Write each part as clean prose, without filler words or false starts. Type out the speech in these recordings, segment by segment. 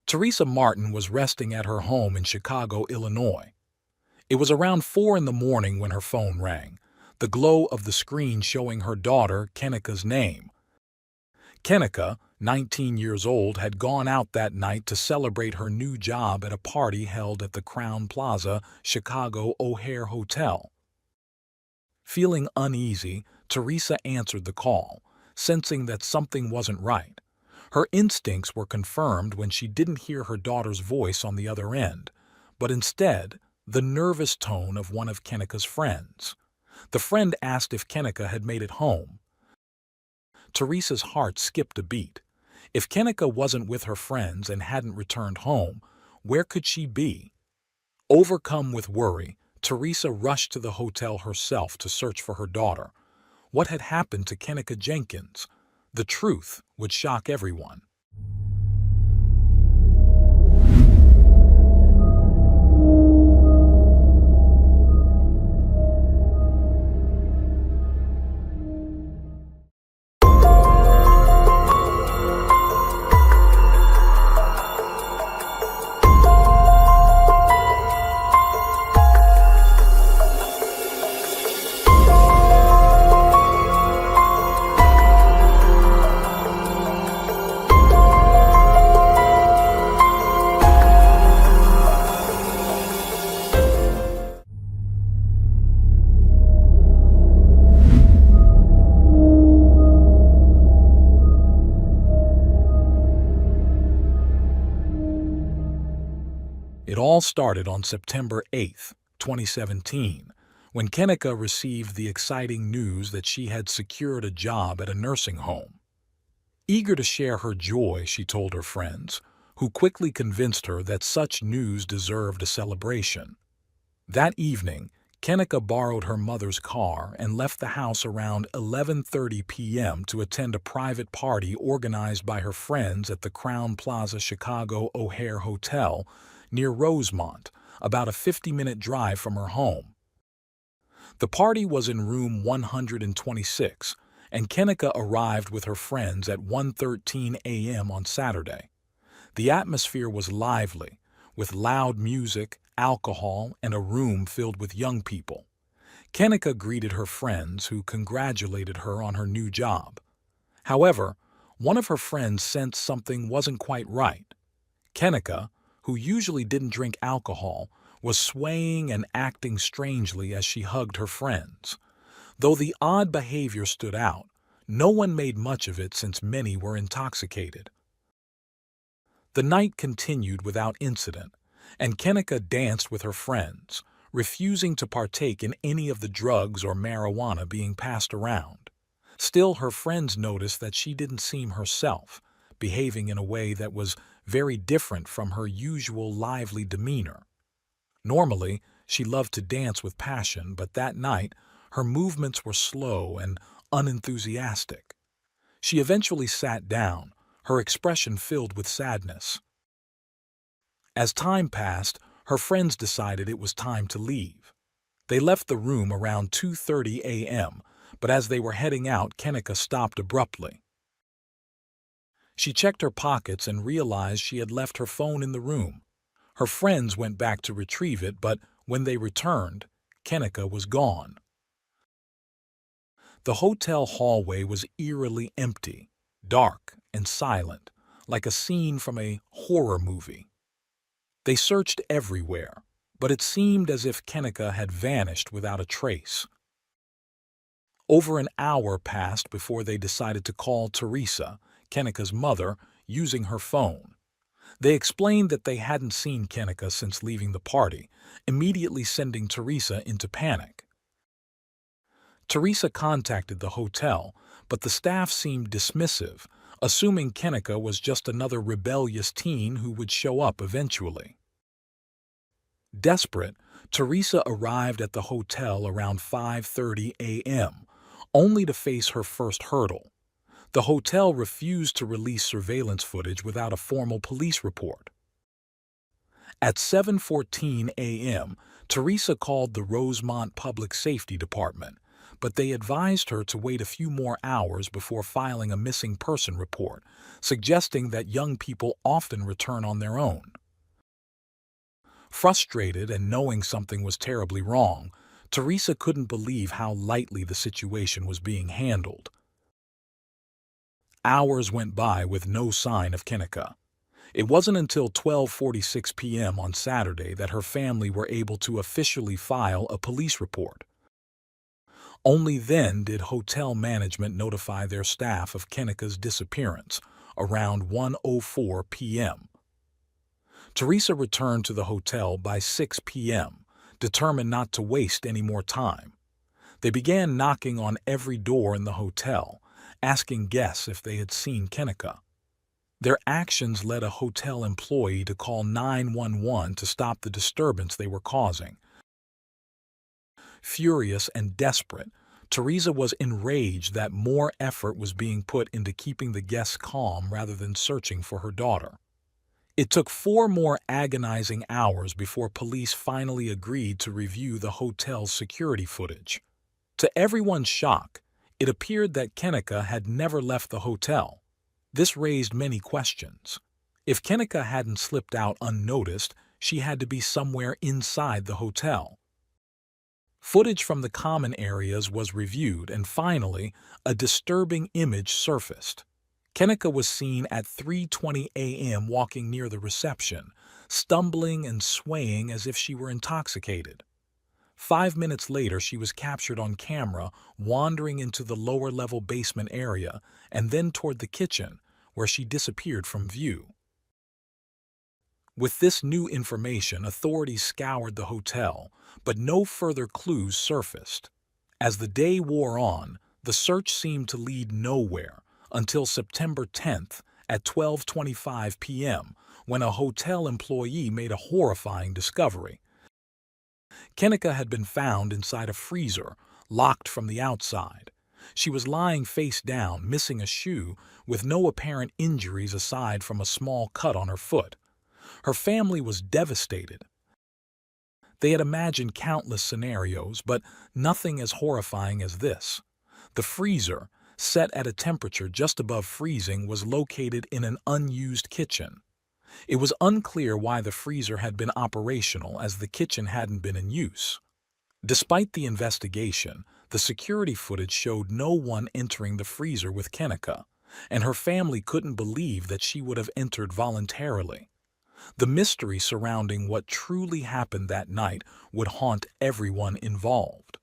Teresa Martin was resting at her home in Chicago, Illinois. It was around 4 in the morning when her phone rang, the glow of the screen showing her daughter Kenneka's name. Kenneka, 19 years old, had gone out that night to celebrate her new job at a party held at the Crowne Plaza, Chicago O'Hare Hotel. Feeling uneasy, Teresa answered the call, sensing that something wasn't right. Her instincts were confirmed when she didn't hear her daughter's voice on the other end, but instead, the nervous tone of one of Kenneka's friends. The friend asked if Kenneka had made it home. Teresa's heart skipped a beat. If Kenneka wasn't with her friends and hadn't returned home, where could she be? Overcome with worry, Teresa rushed to the hotel herself to search for her daughter. What had happened to Kenneka Jenkins? The truth would shock everyone. It all started on September 8, 2017, when Kenneka received the exciting news that she had secured a job at a nursing home. Eager to share her joy, she told her friends, who quickly convinced her that such news deserved a celebration. That evening, Kenneka borrowed her mother's car and left the house around 11:30 p.m. to attend a private party organized by her friends at the Crowne Plaza Chicago O'Hare Hotel near Rosemont, about a 50-minute drive from her home. The party was in room 126, and Kenneka arrived with her friends at 1:13 a.m. on Saturday. The atmosphere was lively, with loud music, alcohol, and a room filled with young people. Kenneka greeted her friends, who congratulated her on her new job. However, one of her friends sensed something wasn't quite right. Kenneka, who usually didn't drink alcohol, was swaying and acting strangely as she hugged her friends. Though the odd behavior stood out, no one made much of it since many were intoxicated. The night continued without incident, and Kenneka danced with her friends, refusing to partake in any of the drugs or marijuana being passed around. Still, her friends noticed that she didn't seem herself, behaving in a way that was very different from her usual lively demeanor. Normally, she loved to dance with passion, but that night, her movements were slow and unenthusiastic. She eventually sat down, her expression filled with sadness. As time passed, her friends decided it was time to leave. They left the room around 2:30 a.m., but as they were heading out, Kenneka stopped abruptly. She checked her pockets and realized she had left her phone in the room. Her friends went back to retrieve it, but when they returned, Kenneka was gone. The hotel hallway was eerily empty, dark and silent, like a scene from a horror movie. They searched everywhere, but it seemed as if Kenneka had vanished without a trace. Over an hour passed before they decided to call Teresa, Kenneka's mother, using her phone. They explained that they hadn't seen Kenneka since leaving the party, immediately sending Teresa into panic. Teresa contacted the hotel, but the staff seemed dismissive, assuming Kenneka was just another rebellious teen who would show up eventually. Desperate, Teresa arrived at the hotel around 5:30 a.m., only to face her first hurdle. The hotel refused to release surveillance footage without a formal police report. At 7:14 a.m., Teresa called the Rosemont Public Safety Department, but they advised her to wait a few more hours before filing a missing person report, suggesting that young people often return on their own. Frustrated and knowing something was terribly wrong, Teresa couldn't believe how lightly the situation was being handled. Hours went by with no sign of Kenneka. It wasn't until 12:46 p.m. on Saturday that her family were able to officially file a police report. Only then did hotel management notify their staff of Kenneka's disappearance, around 1:04 p.m. Teresa returned to the hotel by 6 p.m., determined not to waste any more time. They began knocking on every door in the hotel, asking guests if they had seen Kenneka. Their actions led a hotel employee to call 911 to stop the disturbance they were causing. Furious and desperate, Teresa was enraged that more effort was being put into keeping the guests calm rather than searching for her daughter. It took 4 more agonizing hours before police finally agreed to review the hotel's security footage. To everyone's shock, it appeared that Kenneka had never left the hotel. This raised many questions. If Kenneka hadn't slipped out unnoticed, she had to be somewhere inside the hotel. Footage from the common areas was reviewed, and finally, a disturbing image surfaced. Kenneka was seen at 3:20 a.m. walking near the reception, stumbling and swaying as if she were intoxicated. 5 minutes later, she was captured on camera wandering into the lower-level basement area and then toward the kitchen, where she disappeared from view. With this new information, authorities scoured the hotel, but no further clues surfaced. As the day wore on, the search seemed to lead nowhere until September 10th at 12:25 p.m., when a hotel employee made a horrifying discovery. Kenneka had been found inside a freezer, locked from the outside. She was lying face down, missing a shoe, with no apparent injuries aside from a small cut on her foot. Her family was devastated. They had imagined countless scenarios, but nothing as horrifying as this. The freezer, set at a temperature just above freezing, was located in an unused kitchen. It was unclear why the freezer had been operational, as the kitchen hadn't been in use. Despite the investigation, the security footage showed no one entering the freezer with Kenneka, and her family couldn't believe that she would have entered voluntarily. The mystery surrounding what truly happened that night would haunt everyone involved.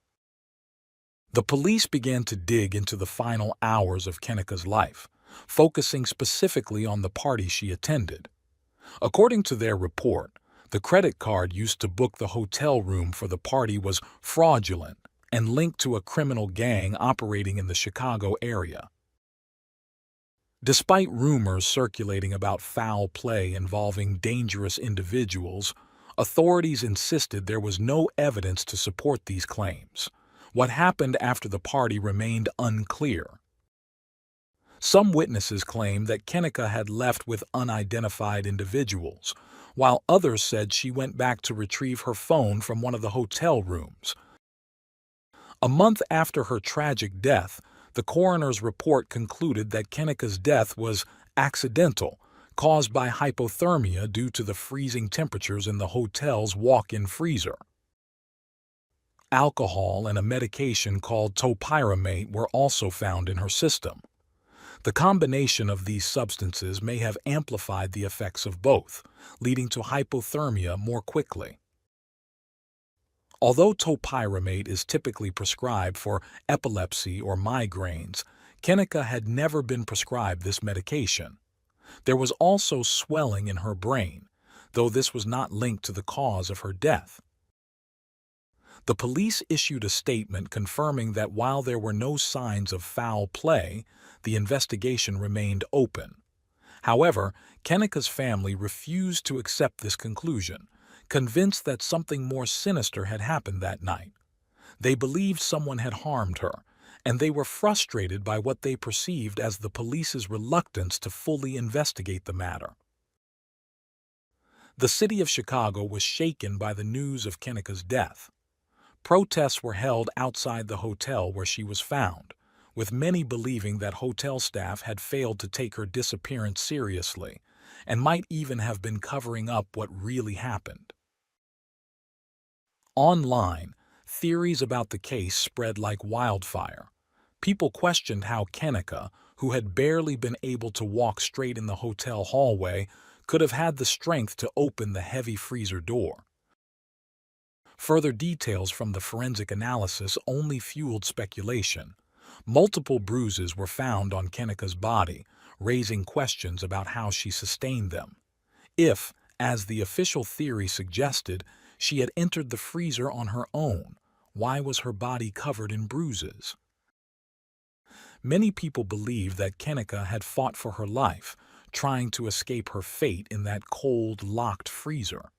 The police began to dig into the final hours of Kenneka's life, focusing specifically on the party she attended. According to their report, the credit card used to book the hotel room for the party was fraudulent and linked to a criminal gang operating in the Chicago area. Despite rumors circulating about foul play involving dangerous individuals, authorities insisted there was no evidence to support these claims. What happened after the party remained unclear. Some witnesses claimed that Kenneka had left with unidentified individuals, while others said she went back to retrieve her phone from one of the hotel rooms. A month after her tragic death, the coroner's report concluded that Kenneka's death was accidental, caused by hypothermia due to the freezing temperatures in the hotel's walk-in freezer. Alcohol and a medication called topiramate were also found in her system. The combination of these substances may have amplified the effects of both, leading to hypothermia more quickly. Although topiramate is typically prescribed for epilepsy or migraines, Kenneka had never been prescribed this medication. There was also swelling in her brain, though this was not linked to the cause of her death. The police issued a statement confirming that while there were no signs of foul play, the investigation remained open. However, Kenneka's family refused to accept this conclusion, convinced that something more sinister had happened that night. They believed someone had harmed her, and they were frustrated by what they perceived as the police's reluctance to fully investigate the matter. The city of Chicago was shaken by the news of Kenneka's death. Protests were held outside the hotel where she was found, with many believing that hotel staff had failed to take her disappearance seriously and might even have been covering up what really happened. Online, theories about the case spread like wildfire. People questioned how Kenneka, who had barely been able to walk straight in the hotel hallway, could have had the strength to open the heavy freezer door. Further details from the forensic analysis only fueled speculation. Multiple bruises were found on Kenneka's body, raising questions about how she sustained them. If, as the official theory suggested, she had entered the freezer on her own, why was her body covered in bruises? Many people believe that Kenneka had fought for her life, trying to escape her fate in that cold, locked freezer.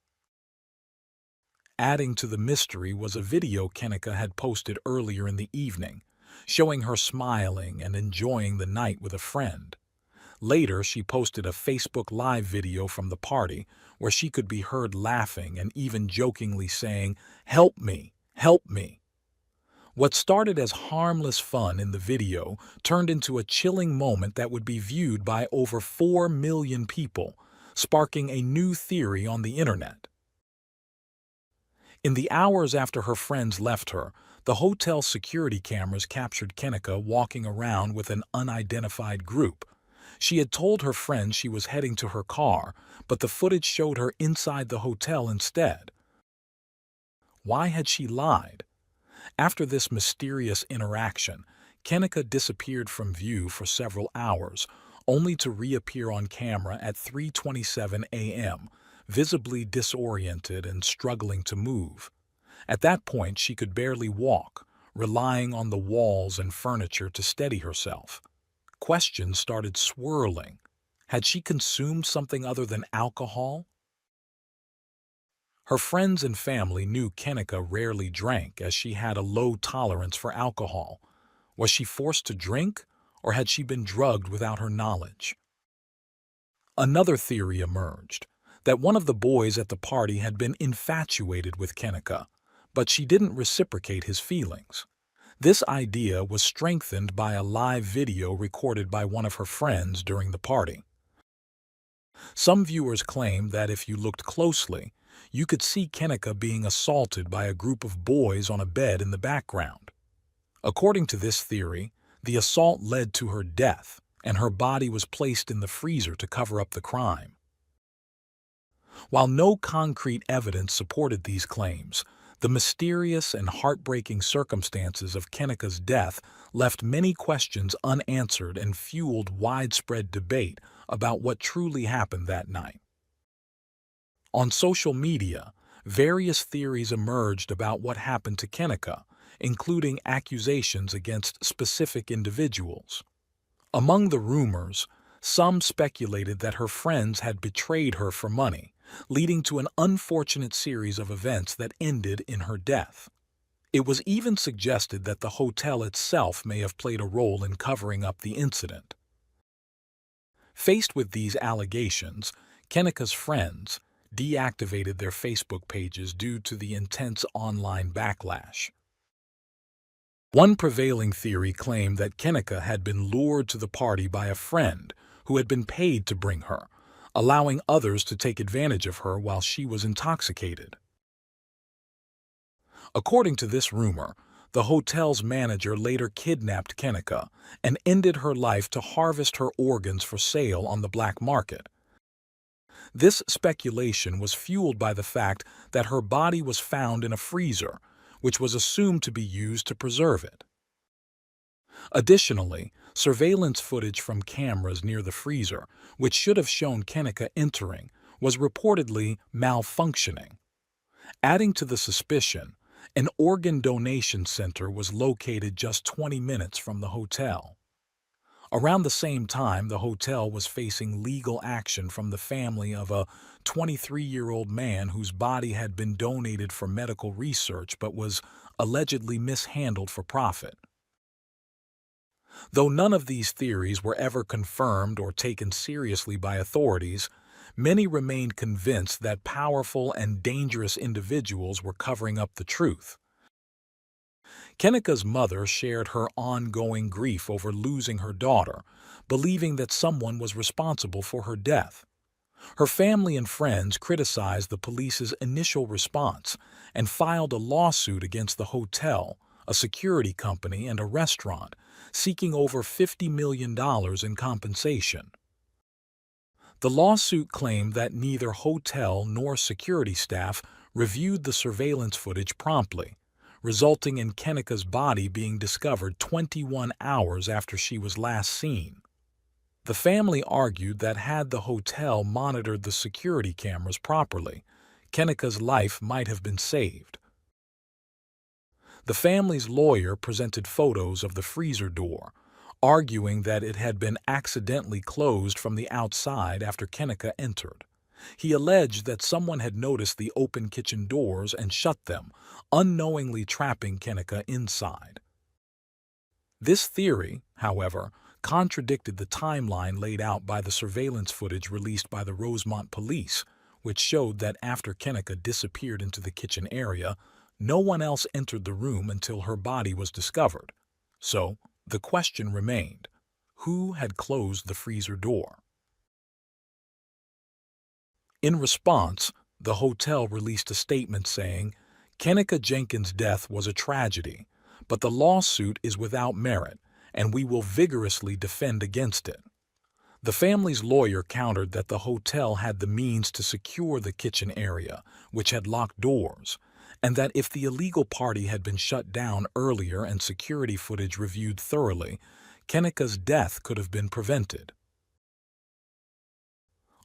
Adding to the mystery was a video Kenneka had posted earlier in the evening, showing her smiling and enjoying the night with a friend. Later, she posted a Facebook Live video from the party where she could be heard laughing and even jokingly saying, "Help me, help me." What started as harmless fun in the video turned into a chilling moment that would be viewed by over 4 million people, sparking a new theory on the internet. In the hours after her friends left her, the hotel security cameras captured Kenneka walking around with an unidentified group. She had told her friends she was heading to her car, but the footage showed her inside the hotel instead. Why had she lied? After this mysterious interaction, Kenneka disappeared from view for several hours, only to reappear on camera at 3:27 a.m., visibly disoriented and struggling to move. At that point, she could barely walk, relying on the walls and furniture to steady herself. Questions started swirling. Had she consumed something other than alcohol? Her friends and family knew Kenneka rarely drank, as she had a low tolerance for alcohol. Was she forced to drink, or had she been drugged without her knowledge? Another theory emerged, that one of the boys at the party had been infatuated with Kenneka, but she didn't reciprocate his feelings. This idea was strengthened by a live video recorded by one of her friends during the party. Some viewers claimed that if you looked closely, you could see Kenneka being assaulted by a group of boys on a bed in the background. According to this theory, the assault led to her death, and her body was placed in the freezer to cover up the crime. While no concrete evidence supported these claims, the mysterious and heartbreaking circumstances of Kenneka's death left many questions unanswered and fueled widespread debate about what truly happened that night. On social media, various theories emerged about what happened to Kenneka, including accusations against specific individuals. Among the rumors, some speculated that her friends had betrayed her for money, leading to an unfortunate series of events that ended in her death. It was even suggested that the hotel itself may have played a role in covering up the incident. Faced with these allegations, Kenneka's friends deactivated their Facebook pages due to the intense online backlash. One prevailing theory claimed that Kenneka had been lured to the party by a friend who had been paid to bring her, allowing others to take advantage of her while she was intoxicated. According to this rumor, the hotel's manager later kidnapped Kenneka and ended her life to harvest her organs for sale on the black market. This speculation was fueled by the fact that her body was found in a freezer, which was assumed to be used to preserve it. Additionally, surveillance footage from cameras near the freezer, which should have shown Kenneka entering, was reportedly malfunctioning. Adding to the suspicion, an organ donation center was located just 20 minutes from the hotel. Around the same time, the hotel was facing legal action from the family of a 23-year-old man whose body had been donated for medical research but was allegedly mishandled for profit. Though none of these theories were ever confirmed or taken seriously by authorities, many remained convinced that powerful and dangerous individuals were covering up the truth. Kenneka's mother shared her ongoing grief over losing her daughter, believing that someone was responsible for her death. Her family and friends criticized the police's initial response and filed a lawsuit against the hotel, a security company, and a restaurant, seeking over $50 million in compensation. The lawsuit claimed that neither hotel nor security staff reviewed the surveillance footage promptly, resulting in Kenneka's body being discovered 21 hours after she was last seen. The family argued that had the hotel monitored the security cameras properly, Kenneka's life might have been saved. The family's lawyer presented photos of the freezer door, arguing that it had been accidentally closed from the outside after Kenneka entered. He alleged that someone had noticed the open kitchen doors and shut them, unknowingly trapping Kenneka inside. This theory, however, contradicted the timeline laid out by the surveillance footage released by the Rosemont police, which showed that after Kenneka disappeared into the kitchen area, no one else entered the room until her body was discovered. So, the question remained, who had closed the freezer door? In response, the hotel released a statement saying, Kenneka Jenkins' death was a tragedy, but the lawsuit is without merit, and we will vigorously defend against it. The family's lawyer countered that the hotel had the means to secure the kitchen area, which had locked doors, and that if the illegal party had been shut down earlier and security footage reviewed thoroughly, Kenneka's death could have been prevented.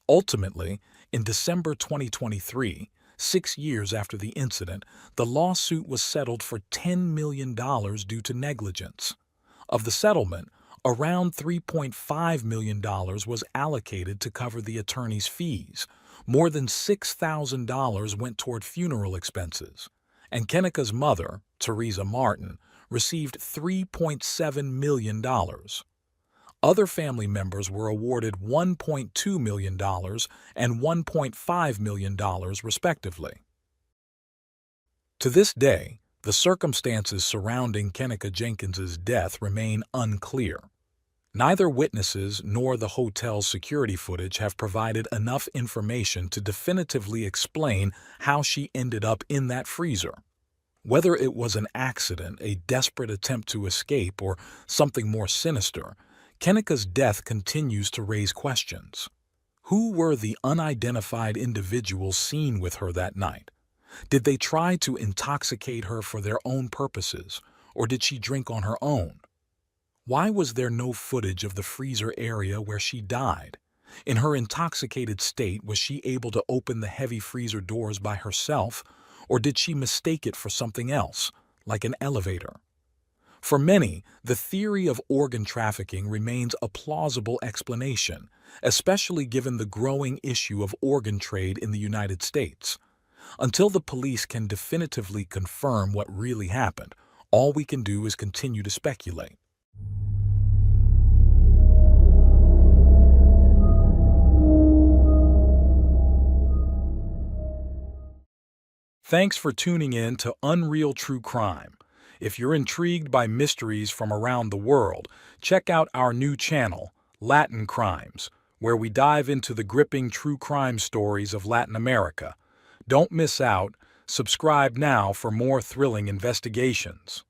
Ultimately, in December 2023, 6 years after the incident, the lawsuit was settled for $10 million due to negligence. Of the settlement, around $3.5 million was allocated to cover the attorney's fees. More than $6,000 went toward funeral expenses, and Kenneka's mother, Teresa Martin, received $3.7 million. Other family members were awarded $1.2 million and $1.5 million, respectively. To this day, the circumstances surrounding Kenneka Jenkins's death remain unclear. Neither witnesses nor the hotel's security footage have provided enough information to definitively explain how she ended up in that freezer. Whether it was an accident, a desperate attempt to escape, or something more sinister, Kenneka's death continues to raise questions. Who were the unidentified individuals seen with her that night? Did they try to intoxicate her for their own purposes, or did she drink on her own? Why was there no footage of the freezer area where she died? In her intoxicated state, was she able to open the heavy freezer doors by herself, or did she mistake it for something else, like an elevator? For many, the theory of organ trafficking remains a plausible explanation, especially given the growing issue of organ trade in the United States. Until the police can definitively confirm what really happened, all we can do is continue to speculate. Thanks for tuning in to Unreal True Crime. If you're intrigued by mysteries from around the world, check out our new channel, Latin Crimes, where we dive into the gripping true crime stories of Latin America. Don't miss out. Subscribe now for more thrilling investigations.